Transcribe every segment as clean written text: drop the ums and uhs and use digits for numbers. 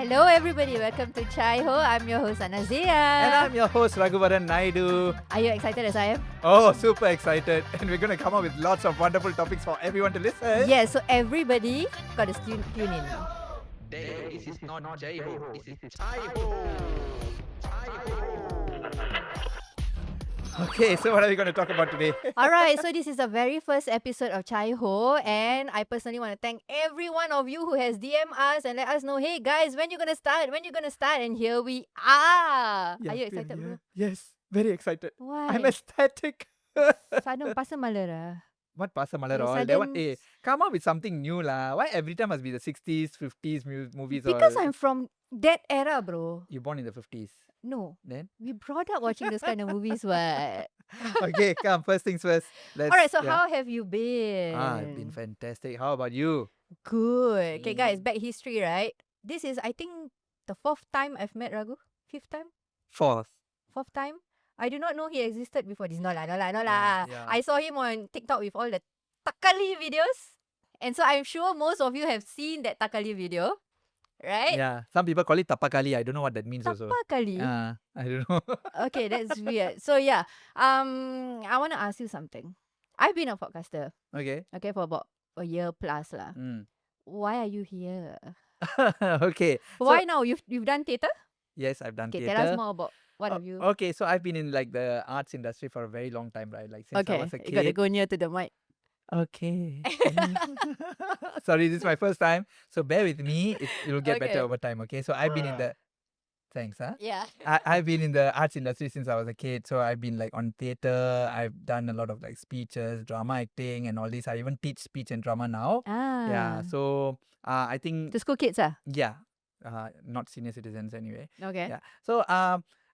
Hello everybody, welcome to Chai Ho. I'm your host Zeya. And I'm your host Raguvaran Naidu. Are you excited as I am? Oh, super excited. And we're going to come up with lots of wonderful topics for everyone to listen. Yes, so everybody got to tune in. This is not Jai-Ho, this is Chai-Ho. Okay, so what are we going to talk about today? Alright, so this is the very first episode of Chai Ho, and I personally want to thank every one of you who has DM us and let us know, hey guys, when you going to start? And here we are. Yeah, Are you excited, bro? Yes, very excited. Why? I'm ecstatic. Sadam pasal malara. What Pasar Malar You all? That one, sudden- come up with something new lah. Why every time must be the 60s, 50s movies? Because all? I'm from that era, bro. You born in the 50s. No, Then? we brought up watching those kind of movies, what? Okay, come. First things first. Alright, so how have you been? I've been fantastic. How about you? Good. Okay, guys, Mm. back history, right? This is, I think, the fourth time I've met Raghu. Fifth time? Fourth. Fourth time? I do not know he existed before this. No lah. Yeah. I saw him on TikTok with all the Takali videos. And so I'm sure most of you have seen that Takali video. Right? Yeah. Some people call it tapakali. I don't know what that means also. Takali. I don't know. Okay, that's weird. So yeah, I want to ask you something. I've been a podcaster, Okay. okay, for about a year plus lah. Mm. Why are you here? Okay. Why now? You've done theatre? Yes, I've done Okay, theatre. tell us more about what have you. Okay, so I've been in like the arts industry for a very long time, right? Like since I Okay, was a you got to kid. go near to the mic. Okay. Sorry, this is my first time. So bear with me. It will get Okay. better over time. Okay. So I've been in the thanks, huh? Yeah. I've been in the arts industry since I was a kid. So I've been like on theatre. I've done a lot of like speeches, drama acting, and all this. I even teach speech and drama now. Ah. Yeah. So I think To school kids, ah. yeah. Not senior citizens anyway. Okay. Yeah. So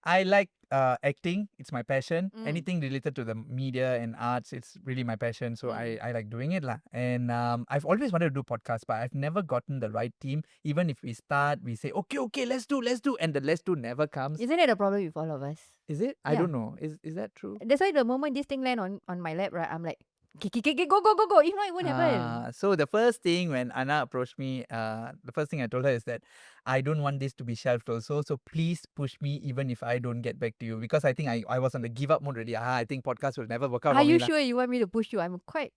I like acting. It's my passion. Mm. Anything related to the media and arts, it's really my passion. So I like doing it lah. And I've always wanted to do podcasts, but I've never gotten the right team. Even if we start, we say okay, let's do, and the let's do never comes. Isn't it a problem with all of us? Is it? I Yeah. don't know. Is that true? That's why the moment this thing land on my lap, right, I'm like, okay, go. If not, it won't happen. So the first thing when Anna approached me, the first thing I told her is that I don't want this to be shelved also. So please push me even if I don't get back to you. Because I think I was on the give up mode already. I think podcast will never work out Are for me you lah. sure you want me to push you? I'm quite.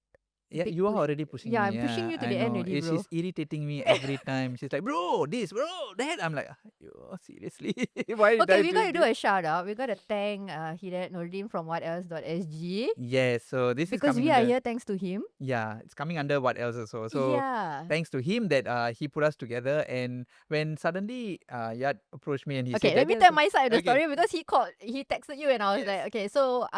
Yeah, big you are push. already pushing Yeah, me. I'm pushing you to I the end know. already, She's irritating me every time. She's like, bro, this, bro, that. I'm like, seriously? Why did I Okay, we got to do this? a shout out. We got to thank Hidayat Nordin from whatelse.sg. Yes, so this Because is coming we are under, here thanks to him. yeah, it's coming under what else also. So yeah. thanks to him that he put us together. And when suddenly Yad approached me and he Okay, said, let me that tell my side of the Okay. story because he texted you and I was like, okay, so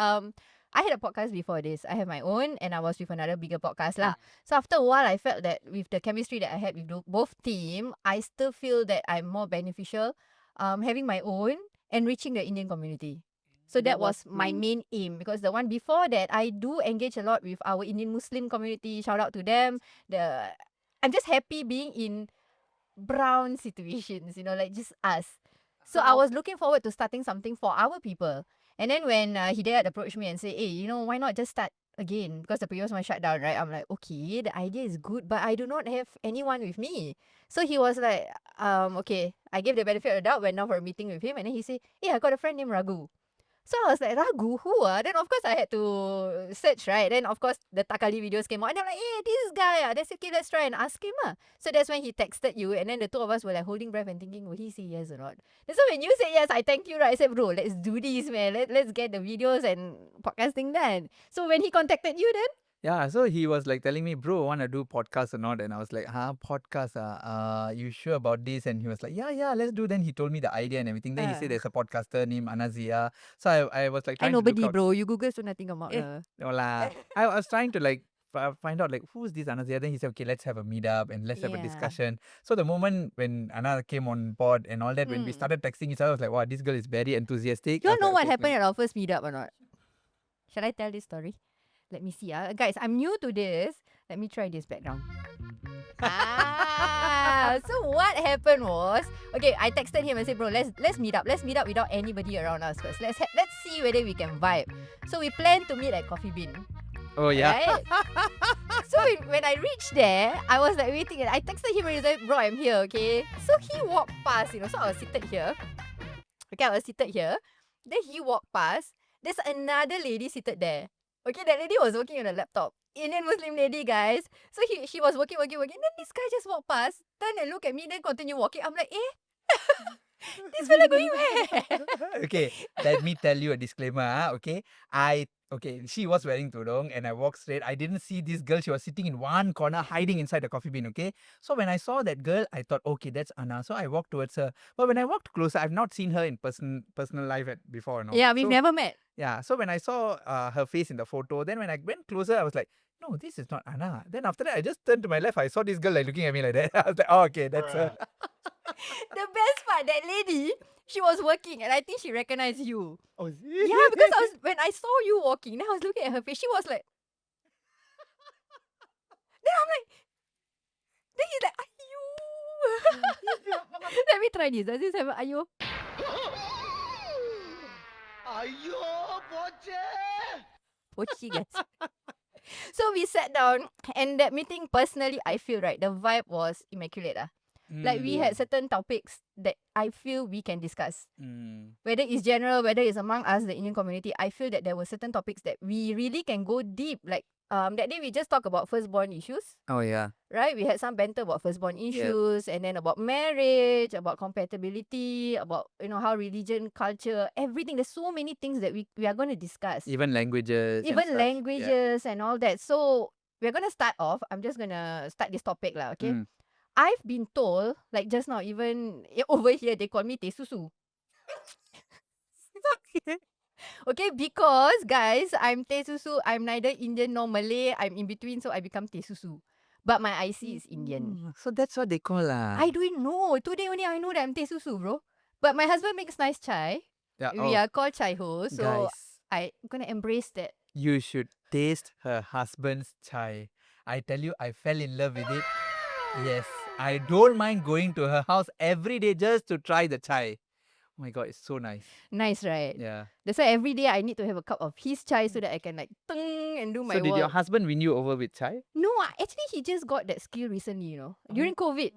I had a podcast before this. I have my own and I was with another bigger podcast lah. So after a while, I felt that with the chemistry that I had with both team, I still feel that I'm more beneficial having my own and reaching the Indian community. So that was my main aim because the one before that, I do engage a lot with our Indian Muslim community. Shout out to them. I'm just happy being in brown situations, like just us. So I was looking forward to starting something for our people. And then when Hidayat approached me and said, hey, why not just start again? Because the previous one shut down, right? I'm like, okay, the idea is good, but I do not have anyone with me. So he was like, okay. I gave the benefit of the doubt, went down for a meeting with him. And then he said, hey, I got a friend named Raghu. So I was like, Raghu, who ah? Then of course I had to search, right? Then of course the Takali videos came out. And I'm like, hey, this guy, that's okay, let's try and ask him. So that's when he texted you. And then the two of us were like holding breath and thinking, will he say yes or not? And so when you said yes, I thank you, right? I said, bro, let's do this, man. Let's get the videos and podcasting done. So when he contacted you then? Yeah, so he was like telling me, bro, want to do podcast or not? And I was like, podcast, you sure about this? And he was like, yeah, let's do. Then he told me the idea and everything. Then he said there's a podcaster named Zeya. So I was like I trying to nobody, look out. bro. You Google so nothing come out. No lah. I was trying to like find out like who's this Zeya. Then he said, okay, let's have a meetup and let's have a Yeah. discussion. So the moment when Anna came on board and all that, when we started texting each other, I was like, wow, this girl is very enthusiastic. You I all was know like, what okay, happened at our first meetup or not? Shall I tell this story? Let me see. Guys, I'm new to this. Let me try this background. So what happened was, okay, I texted him and said, bro, let's meet up. Let's meet up without anybody around us first. Let's see whether we can vibe. So we planned to meet at Coffee Bean. Oh yeah. Right? So when I reached there, I was like waiting and I texted him and he's like, bro, I'm here, okay? So he walked past, so I was seated here. Okay, I was seated here. Then he walked past. There's another lady seated there. Okay, that lady was working on a laptop. Indian Muslim lady, guys. So she was working. Then this guy just walked past, turn and look at me, then continue walking. I'm like, this fella going where? Okay, let me tell you a disclaimer. Okay, she was wearing tudung and I walked straight. I didn't see this girl. She was sitting in one corner, hiding inside the coffee bean. Okay, so when I saw that girl, I thought, okay, that's Anna. So I walked towards her. But when I walked closer, I've not seen her in personal life before. No. Yeah, we've never met. Yeah, so when I saw her face in the photo, then when I went closer, I was like, no, this is not Anna. Then after that, I just turned to my left. I saw this girl like looking at me like that. I was like, oh, okay, that's her. The best part, that lady, she was working and I think she recognized you. Oh, Yeah, because when I saw you walking, then I was looking at her face. She was like, then I'm like, then he's like, ayo. Let me try this. Does this have an ayo? Ayo, boche! Pochi, guys. So we sat down and that meeting, personally, I feel right, the vibe was immaculate. Like we had certain topics that I feel we can discuss. Whether it's general, whether it's among us, the Indian community, I feel that there were certain topics that we really can go deep. Like that day we just talked about firstborn issues. Oh, yeah. Right? We had some banter about firstborn issues and then about marriage, about compatibility, about how religion, culture, everything. There's so many things that we are going to discuss. Even languages. And all that. So we're going to start off. I'm just going to start this topic lah, okay? I've been told, like just now, even over here, they call me teh susu. Okay, because guys, I'm teh susu. I'm neither Indian nor Malay. I'm in between, so I become teh susu. But my IC is Indian. So that's what they call I don't know. Today only I know that I'm teh susu, bro. But my husband makes nice chai. Yeah, We are called chai ho, so guys, I'm gonna embrace that. you should taste her husband's chai. I tell you, I fell in love with it. Yes, I don't mind going to her house every day just to try the chai. Oh my god, it's so nice. Nice, right? Yeah. That's why every day I need to have a cup of his chai so that I can like teng and do my So did work. your husband win you over with chai? No, actually he just got that skill recently, during COVID.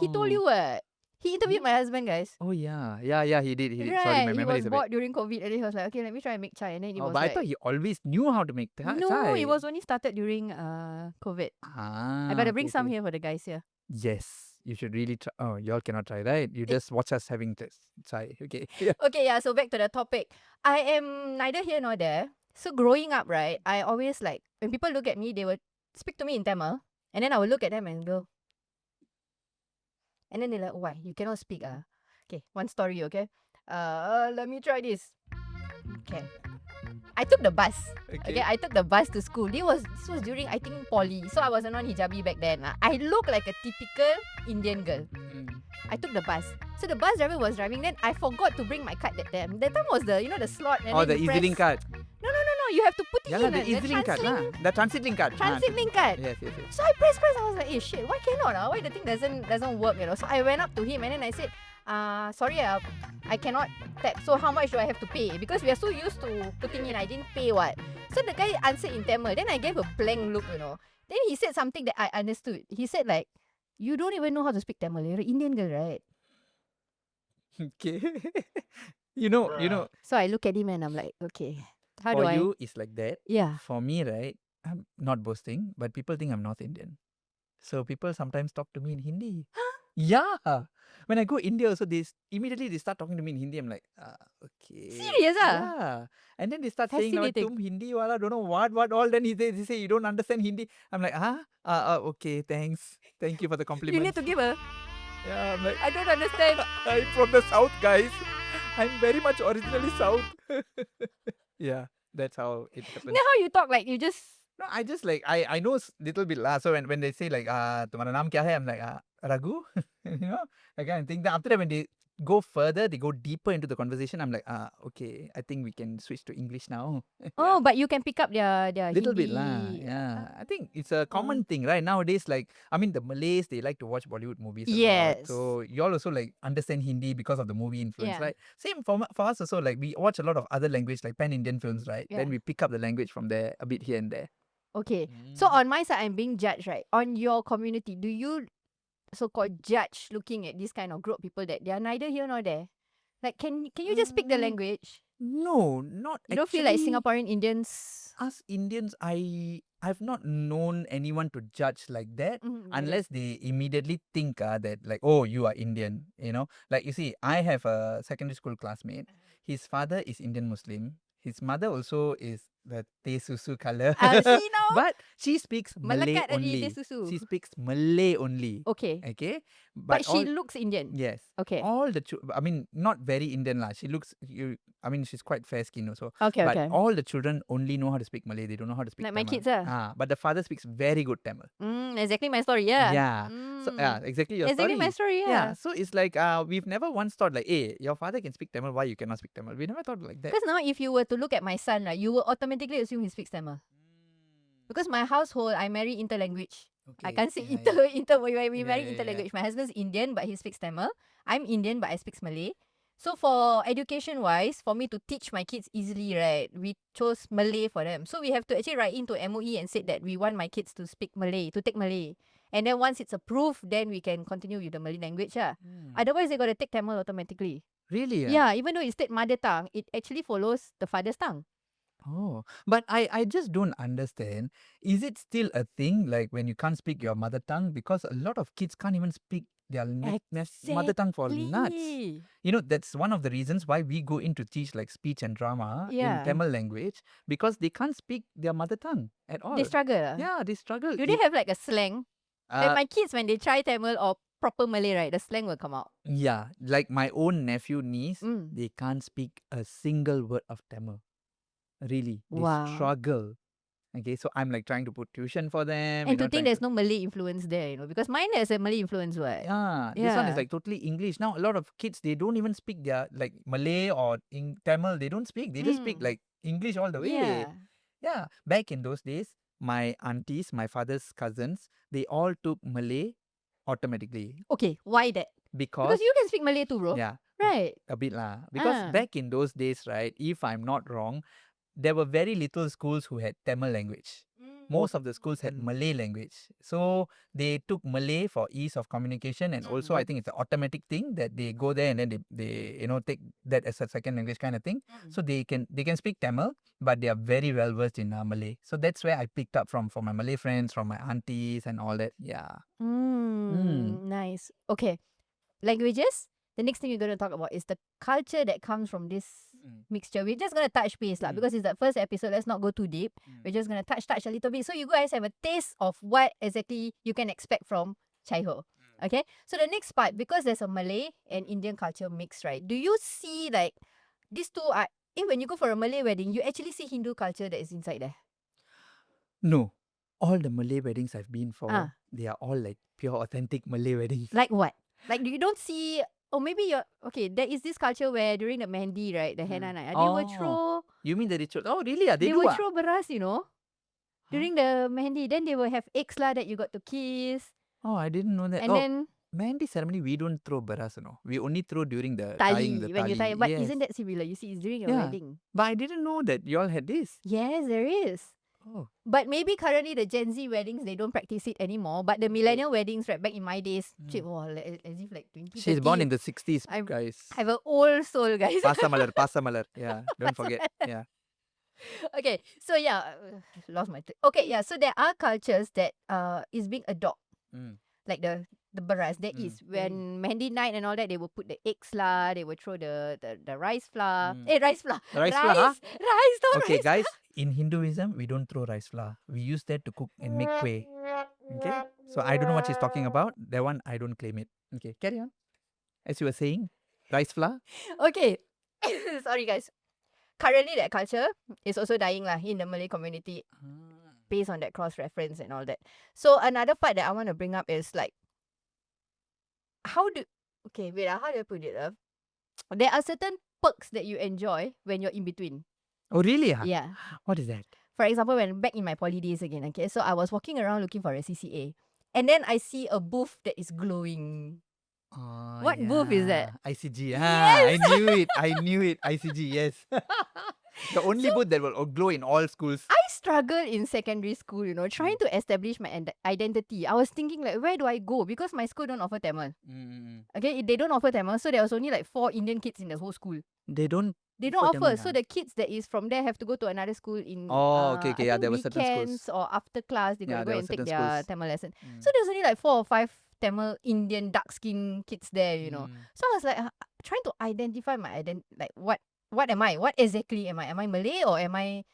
He told you what? He interviewed my husband, guys. Oh yeah, he did. Right, Sorry, my he memory was is a bored during COVID and then he was like, okay, let me try and make chai. And then it was but like, I thought he always knew how to make chai. no, it was only started during COVID. I better bring some here for the guys here. Yes, you should really try. Oh, y'all cannot try, right? You just watch us having chai. Okay. Okay, yeah, so back to the topic. I am neither here nor there. So growing up, right, I always like, when people look at me, they would speak to me in Tamil. And then I would look at them and go. And then they're like, why? You cannot speak. Okay, one story, okay? Let me try this. Okay. I took the bus. Okay, I took the bus to school. This was during, I think, poly. So I was a non-hijabi back then. I look like a typical Indian girl. I took the bus. So the bus driver was driving. Then I forgot to bring my card that time. That time was the slot. And Oh, then the you EasyLink card. No. You have to put it in. The EasyLink card. The TransitLink card. TransitLink card. Yes. So I press. I was like, shit, why cannot? Why the thing doesn't work? So I went up to him and then I said, sorry, I cannot tap. So how much do I have to pay? Because we are so used to putting in. I didn't pay what. So the guy answered in Tamil. Then I gave a blank look. Then he said something that I understood. He said like, you don't even know how to speak Tamil. You're an Indian girl, right? Okay. you know. So I look at him and I'm like, okay, how For do I? you, it's like that. Yeah. For me, right, I'm not boasting, but people think I'm North Indian. So people sometimes talk to me in Hindi. Yeah. When I go India also, they immediately start talking to me in Hindi. I'm like, okay. Serious? Yeah. And then they start saying, Fascinating. tum Hindi wala, don't know what all. Then they say, you don't understand Hindi. I'm like, okay, thanks. Thank you for the compliment. You need to give a. Yeah, I'm like, I don't understand. I'm from the South, guys. I'm very much originally South. Yeah, that's how it happens. Now how you talk, like you just. No, I just like, I know little bit lah. So when they say like, tumhara naam kya hai? I'm like, Raghu. I kind of think that after that when they go further, they go deeper into the conversation. I'm like, okay, I think we can switch to English now. Oh, but you can pick up their Little Hindi. bit lah. Yeah, I think it's a common thing, right? Nowadays, like, I mean, the Malays, they like to watch Bollywood movies. Yes. So y'all also like understand Hindi because of the movie influence, Yeah. right? Same for us also. Like we watch a lot of other language, like pan-Indian films, right? Yeah. Then we pick up the language from there a bit here and there. Okay. So on my side, I'm being judged, right? On your community, do you so-called judge looking at this kind of group of people that they are neither here nor there? Like, can you just speak the language? No, not You don't feel like actually. Singaporean Indians? Us Indians, I've not known anyone to judge like that unless they immediately think that like, oh, you are Indian, like you see, I have a secondary school classmate. His father is Indian Muslim. His mother also is the teh susu color. See now? But she speaks Malay Melekat tadi teh only. susu. She speaks Malay only. Okay. Okay. But she looks Indian. Yes. Okay. All the I mean, not very Indian lah. She looks she's quite fair skin also. Okay, But okay. all the children only know how to speak Malay. They don't know how to speak Like Tamil. my kids ah. But the father speaks very good Tamil. Exactly my story, yeah. Yeah. So exactly your Exactly story. my story, Yeah. yeah. So it's like we've never once thought like, hey, your father can speak Tamil, why you cannot speak Tamil? We never thought like that. Because now if you were to look at my son, right, you will automatically assume he speaks Tamil. Because my household, I marry interlanguage. I can't say we marry interlanguage. My husband's Indian, but he speaks Tamil. I'm Indian, but I speak Malay. So for education wise, for me to teach my kids easily, right, we chose Malay for them. So we have to actually write into MOE and say that we want my kids to speak Malay, to take Malay. And then once it's approved, then we can continue with the Malay language. Otherwise, they got to take Tamil automatically. Really? Yeah, even though it's state mother tongue, it actually follows the father's tongue. Oh, but I just don't understand. Is it still a thing like when you can't speak your mother tongue? Because a lot of kids can't even speak their mother tongue for nuts. That's one of the reasons why we go in to teach like speech and drama in Tamil language, because they can't speak their mother tongue at all. They struggle. Yeah, they struggle. Do they have like a slang? Like my kids, when they try Tamil or proper Malay, right, the slang will come out. Yeah, like my own nephew, niece, they can't speak a single word of Tamil. Really, they struggle. Okay, so I'm like trying to put tuition for them. And to think there's no Malay influence there, because mine has a Malay influence, right? Yeah, this one is like totally English. Now, a lot of kids, they don't even speak their like Malay or Tamil. They don't speak. They just speak like English all the way. Yeah. Back in those days, my aunties, my father's cousins, they all took Malay automatically. Okay, why that? Because you can speak Malay too, bro. Yeah. Right. A bit lah. Because back in those days, right, if I'm not wrong, there were very little schools who had Tamil language. Most of the schools had Malay language. So they took Malay for ease of communication, and also I think it's an automatic thing that they go there and then they take that as a second language kind of thing. So they can speak Tamil, but they are very well versed in Malay. So that's where I picked up from my Malay friends, from my aunties and all that. Yeah. Nice. Okay. Languages. The next thing we're going to talk about is the culture that comes from this mixture. We're just going to touch base because it's the first episode. Let's not go too deep. We're just going to touch a little bit. So you guys have a taste of what exactly you can expect from Chaiho. Okay? So the next part, because there's a Malay and Indian culture mix, right? Do you see like these two are... when you go for a Malay wedding, you actually see Hindu culture that is inside there? No. All the Malay weddings I've been for, they are all like pure authentic Malay weddings. Like what? Like you don't see... Or maybe you're... Okay, there is this culture where during the Mehndi, right, the henna night, they will throw... You mean the ritual? Oh, really? They will throw beras, during the Mehndi. Then they will have eggs lah that you got to kiss. Oh, I didn't know that. And then... Mehndi ceremony, we don't throw beras, We only throw during the tali, tying the when tali. you tie. But isn't that similar? You see, it's during a wedding. But I didn't know that you all had this. Yes, there is. Oh. But maybe currently the Gen Z weddings, they don't practice it anymore. But the millennial weddings, right, back in my days, as if like 20, She's 30, born in the 60s, guys. I have an old soul, guys. Pasamalar. Yeah, don't forget. Yeah. Okay, so lost my... Okay, so there are cultures that is being adopted. Like the beras, there is. When Mehndi night and all that, they will put the eggs lah, they will throw the rice flour. Rice flour. Rice flour, huh? Rice, not Okay, rice guys, in Hinduism, we don't throw rice flour. We use that to cook and make kueh. Okay? So I don't know what she's talking about. That one, I don't claim it. Okay, carry on. As you were saying, rice flour. Okay. Sorry, guys. Currently, that culture is also dying lah in the Malay community based on that cross-reference and all that. So another part that I want to bring up is like, how do I put it? There are certain perks that you enjoy when you're in between. Oh, really? Yeah. What is that? For example, when back in my poly days again, okay, so I was walking around looking for a CCA. And then I see a booth that is glowing. What booth is that? ICG. Yes! I knew it. ICG, yes. The only booth that will glow in all schools. I struggled in secondary school, trying to establish my identity. I was thinking like, where do I go? Because my school don't offer Tamil. Okay, they don't offer Tamil, so there was only like 4 Indian kids in the whole school. They don't. They don't offer offer. Tamil, So the kids that is from there have to go to another school in Oh, okay, I okay. Yeah, think there were certain schools. weekends or after class. They Yeah, gotta go there were and take certain their schools. Tamil lesson. So there's only like 4 or 5 Tamil Indian dark skin kids there. So I was like trying to identify my like what am I? What exactly am I? Am I Malay or am I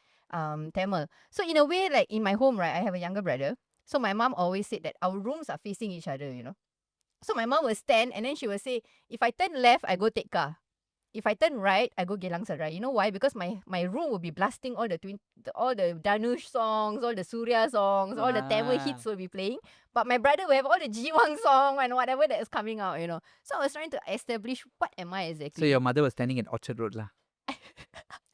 Tamil? So in a way, like in my home, right, I have a younger brother. So my mom always said that our rooms are facing each other. So my mom will stand and then she will say, if I turn left, I go Tekka. If I turn right, I go Geylang Serai. You know why? Because my room will be blasting all the Danush songs, all the Surya songs, all the Tamil hits will be playing. But my brother will have all the Jiwang song and whatever that is coming out. So I was trying to establish what am I exactly. So your mother was standing at Orchard Road lah.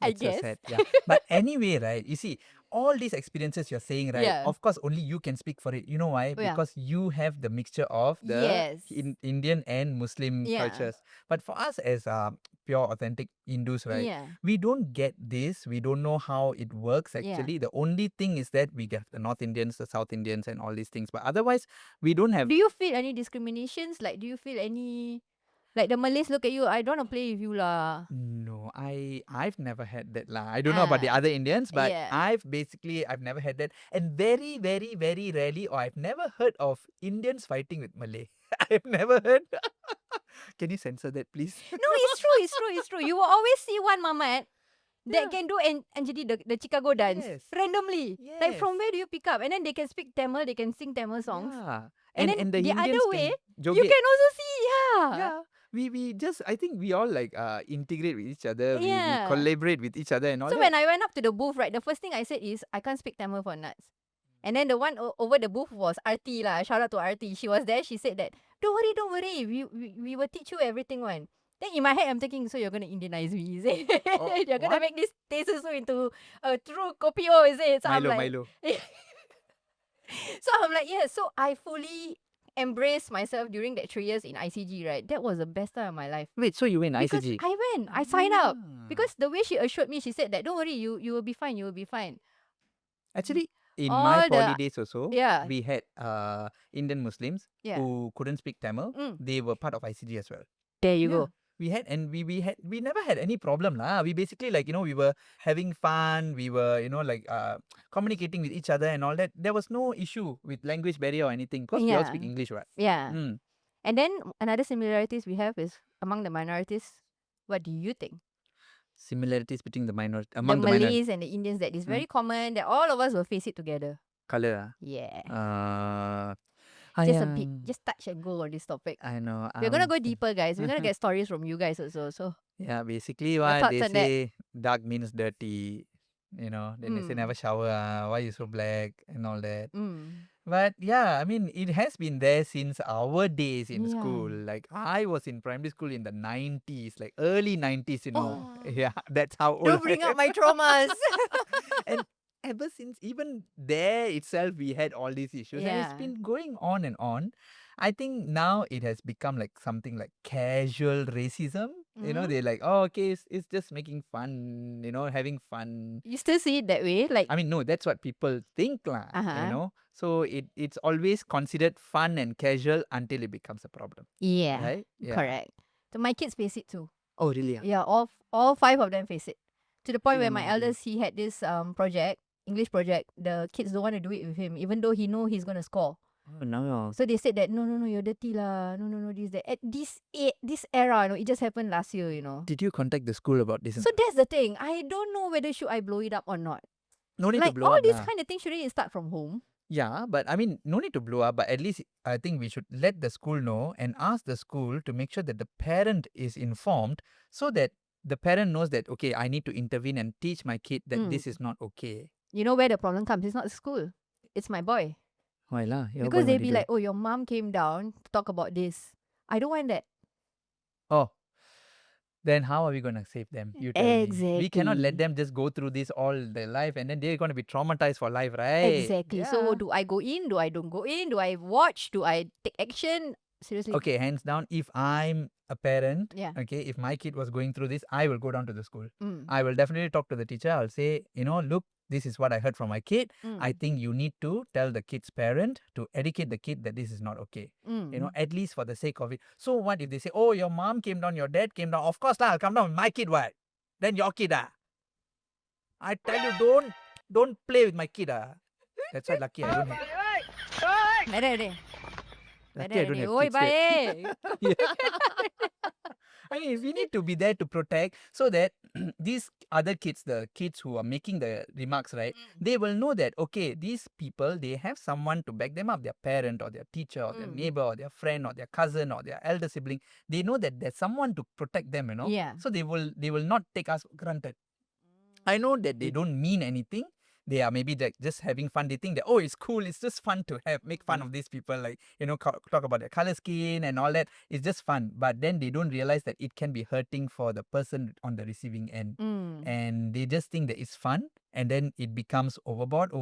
I That's so guess. sad. Yeah. But anyway, right, you see, all these experiences you're saying, right, Yeah. of course, only you can speak for it. You know why? Oh, yeah. Because you have the mixture of the Yes. Indian and Muslim Yeah. cultures. But for us as pure, authentic Hindus, right, Yeah. we don't get this. We don't know how it works Yeah. actually. The only thing is that we get the North Indians, the South Indians, and all these things. But otherwise, we don't have. Do you feel any discriminations? Like, do you feel any... Like the Malays look at you, I don't want to play with you lah. No, I've never had that lah. I don't know about the other Indians, but yeah. I've never had that. And very, very, very rarely, or I've never heard of Indians fighting with Malay. I've never heard. Can you censor that, please? No, it's true. You will always see one mamat that can do Anjali the Chicago dance randomly. Like from where do you pick up? And then they can speak Tamil, they can sing Tamil songs. Yeah. And then the Indians other way, can you can also see, Yeah. We just, I think we all like integrate with each other. We Yeah. collaborate with each other and all So that. when I went up to the booth, right, the first thing I said is, I can't speak Tamil for nuts. And then the one over the booth was RT lah. Shout out to RT. She was there. She said that, don't worry. We will teach you everything one. Then in my head, I'm thinking, so you're going to Indianize me, is it? You're going to make this Tesusu into a true Kopio, is it? So Milo. So I'm like, yeah. So I fully embraced myself during that 3 years in ICG, right? That was the best time of my life. Wait, so you went Because ICG? I went. I signed up. Because the way she assured me, she said that, don't worry, you will be fine. You will be fine. Actually, in All my the- poly days also, Yeah. we had Indian Muslims Yeah. who couldn't speak Tamil. They were part of ICG as well. There you Yeah. go. We had, and we never had any problem lah. We basically we were having fun. We were communicating with each other and all that. There was no issue with language barrier or anything because we all speak Yeah. English, right? Yeah. Mm. And then another similarities we have is among the minorities. What do you think? Similarities between the minority The among the minority Malays and the Indians, that is very common, that all of us will face it together. color. Yeah. Ah, Just a yeah. bit, just touch and go on this topic. I know. We're gonna go deeper, guys. We're gonna get stories from you guys also. So Yeah, basically Your what thoughts they on that? say, dark means dirty. Then they say never shower. Why you so black and all that. But yeah, I mean, it has been there since our days in school. Yeah. Like I was in primary school in the 90s, like early 90s, Oh. Yeah, that's how old Don't I bring am. up my traumas. And ever since, even there itself, we had all these issues. And it's Yeah. been going on and on. I think now it has become like something like casual racism. They're like, oh, okay, it's just making fun, having fun. You still see it that way, like I mean, no, that's what people think lah, So it's always considered fun and casual until it becomes a problem, yeah, right? Yeah. correct. So my kids face it too. Oh, really? Yeah, all 5 of them face it. To the point where my Imagine. eldest, he had this project, English project. The kids don't want to do it with him, even though he know he's gonna score. Oh, no. So they said that no, you're dirty lah. No, this that. At this era, it just happened last year. Did you contact the school about this? So that's the thing. I don't know whether should I blow it up or not. No need Like to blow all up these lah. kind of things shouldn't it start from home? Yeah, but I mean, no need to blow up, but at least I think we should let the school know and ask the school to make sure that the parent is informed so that the parent knows that, okay, I need to intervene and teach my kid that this is not okay. You know where the problem comes? It's not the school. It's my boy. Why lah? Because they'll be like, oh, your mom came down to talk about this. I don't want that. oh, then how are we going to save them? You tell me. We cannot Exactly. let them just go through this all their life and then they're going to be traumatized for life, right? Exactly. Yeah. So do I go in? Do I don't go in? Do I watch? Do I take action? Seriously. Okay, hands down, if I'm a parent, Yeah. okay, if my kid was going through this, I will go down to the school. Mm. I will definitely talk to the teacher. I'll say, look, this is what I heard from my kid. Mm. I think you need to tell the kid's parent to educate the kid that this is not okay. Mm. At least for the sake of it. So what if they say, oh, your mom came down, your dad came down? Of course, I'll come down with my kid, what? Then your kid, I tell you, don't play with my kid, That's why lucky I don't have. Better. Lucky I don't have Oi, kids yet. baik. I mean, we need to be there to protect so that these other kids, the kids who are making the remarks, right, they will know that, okay, these people, they have someone to back them up, their parent or their teacher or their neighbor or their friend or their cousin or their elder sibling. They know that there's someone to protect them, Yeah. So they will not take us for granted. I know that they don't mean anything. They are maybe just having fun. They think that, oh, it's cool. It's just fun to make fun of these people. Like, talk about their color skin and all that. It's just fun. But then they don't realize that it can be hurting for the person on the receiving end. And they just think that it's fun. And then it becomes overboard.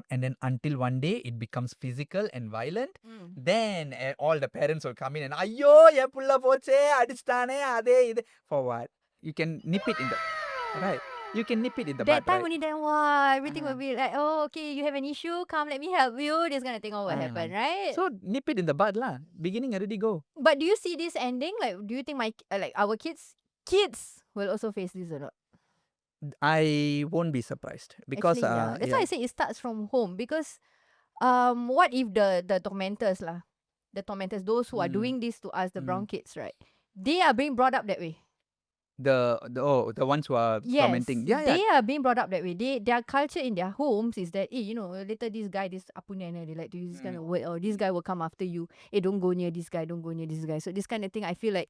And then until one day it becomes physical and violent. Then all the parents will come in and, ayyo, ya pulla poche, adistane, ade, ide. For what? You can nip it in the... Right. You can nip it in the That bud, time right? only then, wow, everything will be like, oh, okay, you have an issue, come, let me help you. This kind of thing, what happened, right? So nip it in the bud lah. Beginning already go. But do you see this ending? Like, do you think our kids will also face this or not? I won't be surprised because Actually, yeah. That's why I say it starts from home because what if the tormentors lah, those who are doing this to us, the brown kids, right? They are being brought up that way. the ones who are commenting. Yeah, They are being brought up that way. Their culture in their homes is that, later this guy, this apunana, they like to use this kind of word, or this guy will come after you. Don't go near this guy, don't go near this guy. So this kind of thing, I feel like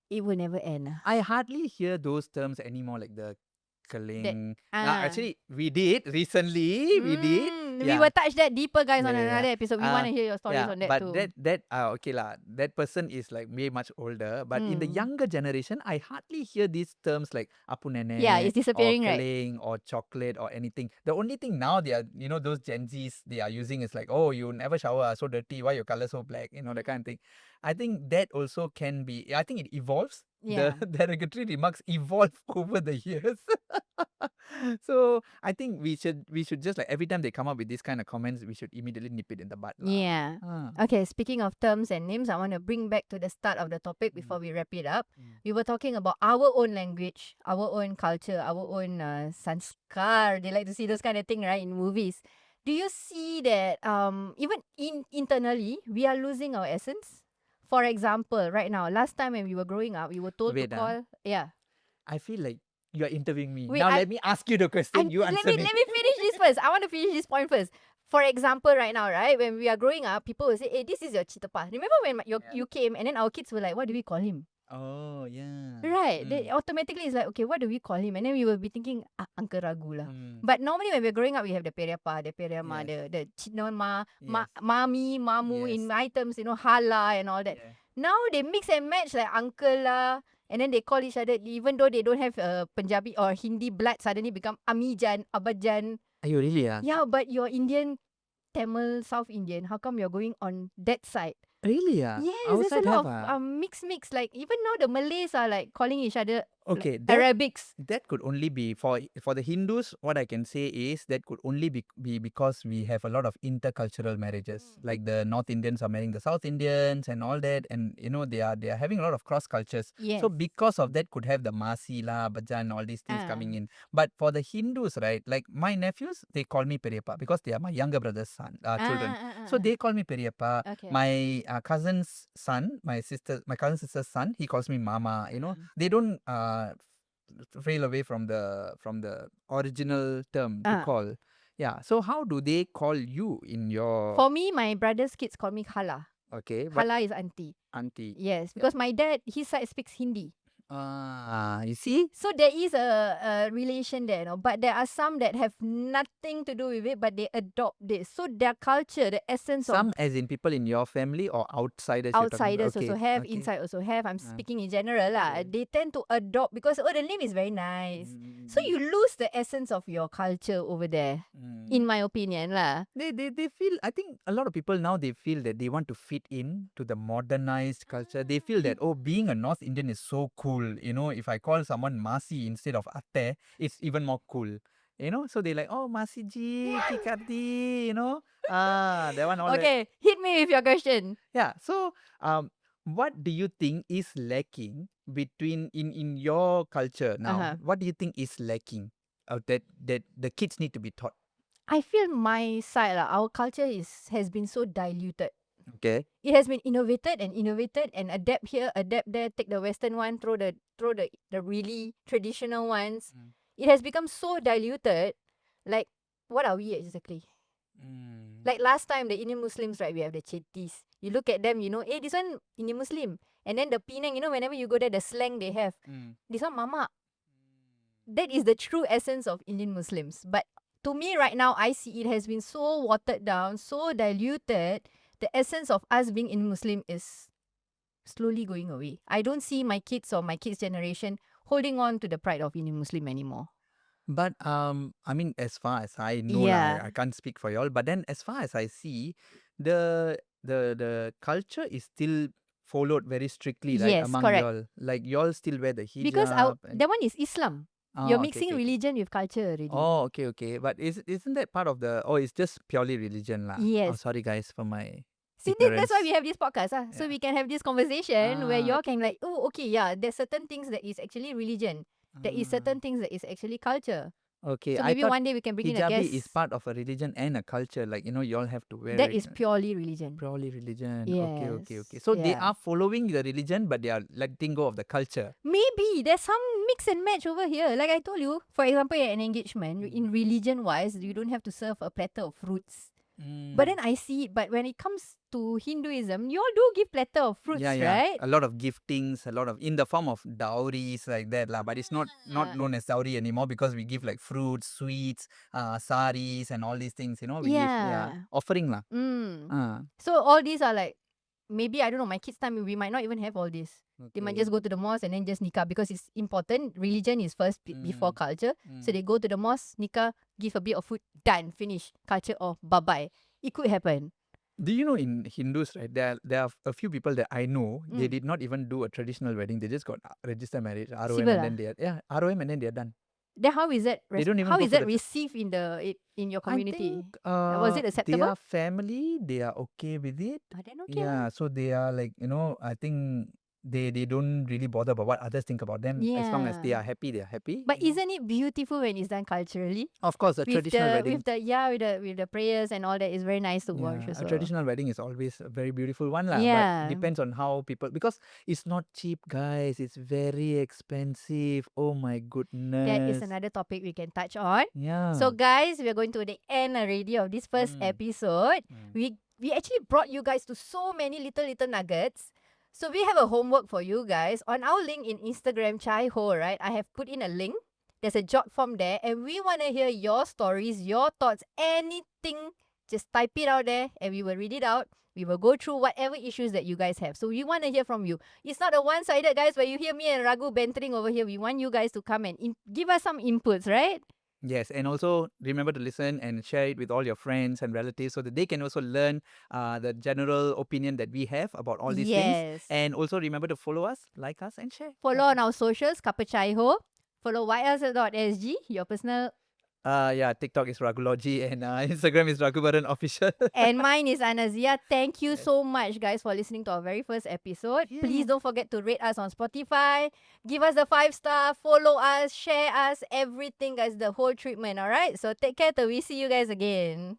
it will never end. I hardly hear those terms anymore, like the kaling. Actually, we did recently. We did. We will touch that deeper, guys, on Yeah. another episode. We want to hear your stories on that but too. that okay lah. That person is like way much older. But in the younger generation, I hardly hear these terms like apu nene. Yeah, it's disappearing, or right? kaling, or chocolate or anything. The only thing now they are, those Gen Zs they are using is like, oh, you never shower, so dirty. Why your color so black? That kind of thing. I think that also can be. I think it evolves. Yeah. The derogatory remarks evolve over the years. So I think we should just like every time they come up with these kind of comments, we should immediately nip it in the bud. Yeah. Okay, speaking of terms and names, I want to bring back to the start of the topic before we wrap it up. We were talking about our own language, our own culture, our own sanskar. They like to see those kind of thing, right, in movies. Do you see that even internally, we are losing our essence? For example, right now, last time when we were growing up, we were told to call... Yeah. I feel like you are interviewing me. Wait, now let me ask you the question. You answer let me finish this first. I want to finish this point first. For example, right now, right, when we are growing up, people will say, hey, this is your chitapa. Remember when you came and then our kids were like, what do we call him? Oh, yeah. Right. They automatically it's like, okay, what do we call him? And then we will be thinking, Uncle Ragu lah. But normally when we're growing up, we have the Periapa, the Periama, the Chinonma, Mami, Mamu, in my terms, Hala and all that. Yeah. Now they mix and match like uncle lah. And then they call each other, even though they don't have Punjabi or Hindi blood, suddenly become Amijan, Abajan. Are you really? Yeah, but you're Indian, Tamil, South Indian. How come you're going on that side? Really? Yes, there's a lot of mix. Like even now the Malays are like calling each other Arabics. That could only be for the Hindus. What I can say is that could only be because we have a lot of intercultural marriages. Like the North Indians are marrying the South Indians and all that, and they are having a lot of cross cultures. Yes. So because of that, could have the Masi la, Bajan, all these things coming in. But for the Hindus, right? Like my nephews, they call me Periapa because they are my younger brother's children. So they call me Periapa. Okay. My cousin's son, my cousin sister's son, he calls me Mama. They don't trail away from the original term to call. Yeah. So how do they call you in your? For me, my brother's kids call me Khala. Okay. Khala is auntie. Auntie. Yes, because my dad, his side speaks Hindi. You see? So there is a relation there, but there are some that have nothing to do with it, but they adopt this. So their culture, the essence of Some as in people in your family or outsiders you're talking about? outsiders also have, Okay. inside also have. I'm Ah, speaking in general lah. yes. They tend to adopt because the name is very nice. So you lose the essence of your culture over there, in my opinion lah. They feel, I think a lot of people now they feel that they want to fit in to the modernized culture. They feel that, oh, being a North Indian is so cool. If I call someone Masi instead of Atte, it's even more cool. So they like, oh, Masi Ji, Kikati, that one all that. Okay, hit me with your question. Yeah. So, what do you think is lacking between in your culture now? Uh-huh. What do you think is lacking that the kids need to be taught? I feel my side lah, our culture has been so diluted. Okay. It has been innovated and adapt here, adapt there, take the Western one, throw the really traditional ones. It has become so diluted. Like, what are we exactly? Like last time, the Indian Muslims, right, we have the Chettis. You look at them, hey, this one Indian Muslim. And then the Penang, whenever you go there, the slang they have. This one Mama. That is the true essence of Indian Muslims. But to me right now, I see it has been so watered down, so diluted. The essence of us being Indian Muslim is slowly going away. I don't see my kids or my kids' generation holding on to the pride of Indian Muslim anymore. But I mean, as far as I know, Yeah. I can't speak for y'all. But then, as far as I see, the culture is still followed very strictly, right? Yes, Among correct. y'all, like y'all still wear the hijab. Because and- that one is Islam. Oh, You're okay, mixing okay. religion with culture already. Oh, okay. But isn't that part of the? Oh, it's just purely religion, lah. Oh, Yes. sorry, guys, for my. See, that's why we have this podcast. So Yeah. we can have this conversation where Ah. y'all can like, oh, okay, yeah, there's certain things that is actually religion. There is certain things that is actually culture. Okay, So I maybe thought one day we can bring in a hijabi guest. is part of a religion and a culture. Like y'all have to wear That it. is purely religion. Purely religion. Yes. Okay. So they Yeah. are following the religion, but they are letting go of the culture. Maybe there's some mix and match over here. Like I told you, for example, an engagement in religion-wise, you don't have to serve a platter of fruits. But then I see it. But when it comes to Hinduism, you all do give platter of fruits, yeah. right? A lot of giftings, a lot of in the form of dowries like that, lah. But it's not known as dowry anymore because we give like fruits, sweets, saris, and all these things. We give offering, lah. So all these are like, maybe, I don't know, my kids' time, we might not even have all this. They might Okay. just go to the mosque and then just nikah because it's important. Religion is first before culture. So they go to the mosque, nikah, give a bit of food, done, finish. Culture off, bye-bye. It could happen. Do you know in Hindus, right? There are a few people that I know. They did not even do a traditional wedding. They just got registered marriage, ROM, Civil and then ROM, and then they are done. Then how is that? They don't even how go is for that the- received in your community? I think, Was it acceptable? Their family, they are okay with it. Then okay. Yeah, so they are like, I think they don't really bother about what others think about them. As long as they Yeah. are happy, they are happy. But isn't it beautiful when it's done culturally? Of course, a With traditional wedding. with the prayers and all that is very nice to watch. Yeah, Also. a traditional wedding is always a very beautiful one, lah. Yeah. But depends on how people, because it's not cheap, guys. It's very expensive. Oh my goodness. That is another topic we can touch on. Yeah. So guys, we are going to the end already of this first episode. We actually brought you guys to so many little nuggets. So we have a homework for you guys. On our link in Instagram, Chai Ho, right? I have put in a link. There's a jot form there. And we want to hear your stories, your thoughts, anything. Just type it out there and we will read it out. We will go through whatever issues that you guys have. So we want to hear from you. It's not a one-sided, guys, where you hear me and Ragu bantering over here. We want you guys to come and give us some inputs, right? Yes, and also remember to listen and share it with all your friends and relatives so that they can also learn the general opinion that we have about all these things. And also remember to follow us, like us, and share. Follow on our socials, Kappa Chai Ho. Follow ylsl.sg, your personal. TikTok is Ragulogy and Instagram is Raguvaran Official. And mine is Anazia. Thank you so much, guys, for listening to our very first episode. Yeah. Please don't forget to rate us on Spotify. Give us the 5-star. Follow us. Share us. Everything, guys. The whole treatment. All right? So take care till we see you guys again.